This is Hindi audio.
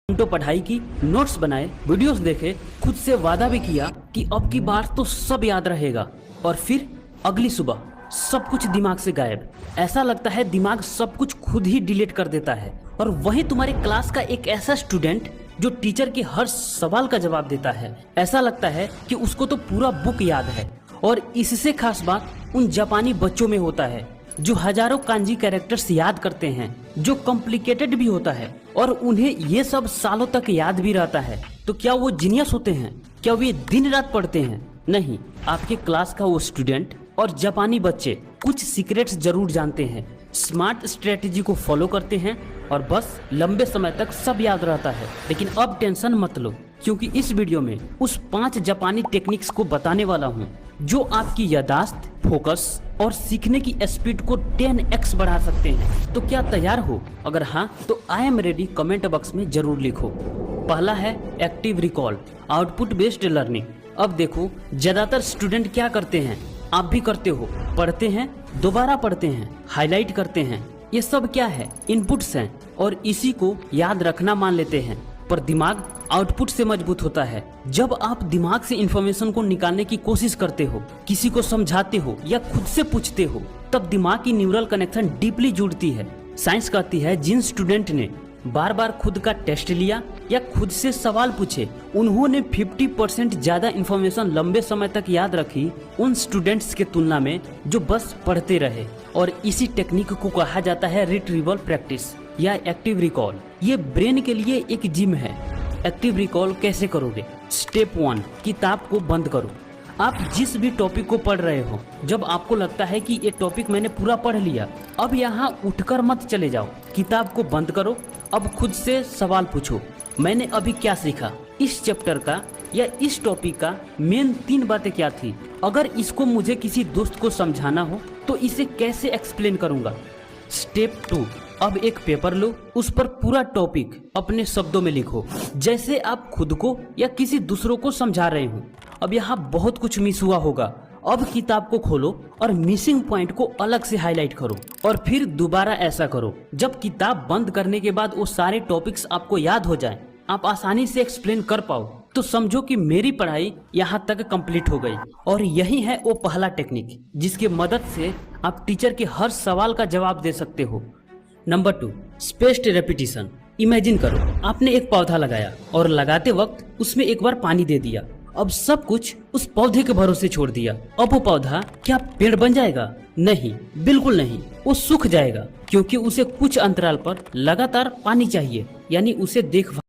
घंटों पढ़ाई की, नोट्स बनाए, वीडियोस देखे, खुद से वादा भी किया कि अब की बार तो सब याद रहेगा, और फिर अगली सुबह सब कुछ दिमाग से गायब। ऐसा लगता है दिमाग सब कुछ खुद ही डिलीट कर देता है। और वहीं तुम्हारे क्लास का एक ऐसा स्टूडेंट जो टीचर के हर सवाल का जवाब देता है, ऐसा लगता है कि उसको तो पूरा बुक याद है। और इससे खास बात उन जापानी बच्चों में होता है जो हजारों कांजी कैरेक्टर्स याद करते हैं, जो कॉम्प्लिकेटेड भी होता है और उन्हें ये सब सालों तक याद भी रहता है। तो क्या वो जीनियस होते हैं? क्या वे दिन रात पढ़ते हैं? नहीं, आपके क्लास का वो स्टूडेंट और जापानी बच्चे कुछ सीक्रेट्स जरूर जानते हैं, स्मार्ट स्ट्रेटेजी को फॉलो करते हैं और बस लंबे समय तक सब याद रहता है। लेकिन अब टेंशन मत लो, क्योंकि इस वीडियो में उस 5 जापानी टेक्निक्स को बताने वाला हूँ जो आपकी याददाश्त, फोकस और सीखने की स्पीड को 10x बढ़ा सकते हैं। तो क्या तैयार हो? अगर हाँ तो I am ready comment box में जरूर लिखो। पहला है active recall, output based learning. अब देखो, ज्यादातर स्टूडेंट क्या करते हैं, आप भी करते हो, पढ़ते हैं, दोबारा पढ़ते हैं, हाईलाइट करते हैं। ये सब क्या है? इनपुट्स हैं और इसी को याद रखना मान लेते हैं। पर दिमाग आउटपुट से मजबूत होता है। जब आप दिमाग से इंफॉर्मेशन को निकालने की कोशिश करते हो, किसी को समझाते हो या खुद से पूछते हो, तब दिमाग की न्यूरल कनेक्शन डीपली जुड़ती है। साइंस कहती है जिन स्टूडेंट ने बार बार खुद का टेस्ट लिया या खुद से सवाल पूछे, उन्होंने 50% ज्यादा इंफॉर्मेशन लंबे समय तक याद रखी उन स्टूडेंट्स के तुलना में जो बस पढ़ते रहे। और इसी टेक्निक को कहा जाता है रिट्रीवल प्रैक्टिस या एक्टिव रिकॉल। ये ब्रेन के लिए एक जिम है। एक्टिव रिकॉल कैसे करोगे? स्टेप 1, किताब को बंद करो। आप जिस भी टॉपिक को पढ़ रहे हो, जब आपको लगता है कि ये टॉपिक मैंने पूरा पढ़ लिया, अब यहाँ उठकर मत चले जाओ, किताब को बंद करो। अब खुद से सवाल पूछो, मैंने अभी क्या सीखा? इस चैप्टर का या इस टॉपिक का मेन 3 बातें क्या थी? अगर इसको मुझे किसी दोस्त को समझाना हो तो इसे कैसे एक्सप्लेन करूंगा? स्टेप 2, अब एक पेपर लो, उस पर पूरा टॉपिक अपने शब्दों में लिखो, जैसे आप खुद को या किसी दूसरों को समझा रहे हो। अब यहाँ बहुत कुछ मिस हुआ होगा। अब किताब को खोलो और मिसिंग पॉइंट को अलग से हाईलाइट करो और फिर दोबारा ऐसा करो। जब किताब बंद करने के बाद वो सारे टॉपिक्स आपको याद हो जाएं, आप आसानी से एक्सप्लेन कर पाओ, तो समझो कि मेरी पढ़ाई यहाँ तक कंप्लीट हो गई। और यही है वो पहला टेक्निक जिसकी मदद से आप टीचर के हर सवाल का जवाब दे सकते हो। Number 2, spaced repetition. इमेजिन करो, आपने एक पौधा लगाया और लगाते वक्त उसमें एक बार पानी दे दिया। अब सब कुछ उस पौधे के भरोसे छोड़ दिया। अब वो पौधा क्या पेड़ बन जाएगा? नहीं, बिल्कुल नहीं। वो सूख जाएगा, क्योंकि उसे कुछ अंतराल पर लगातार पानी चाहिए, यानी उसे देखभाल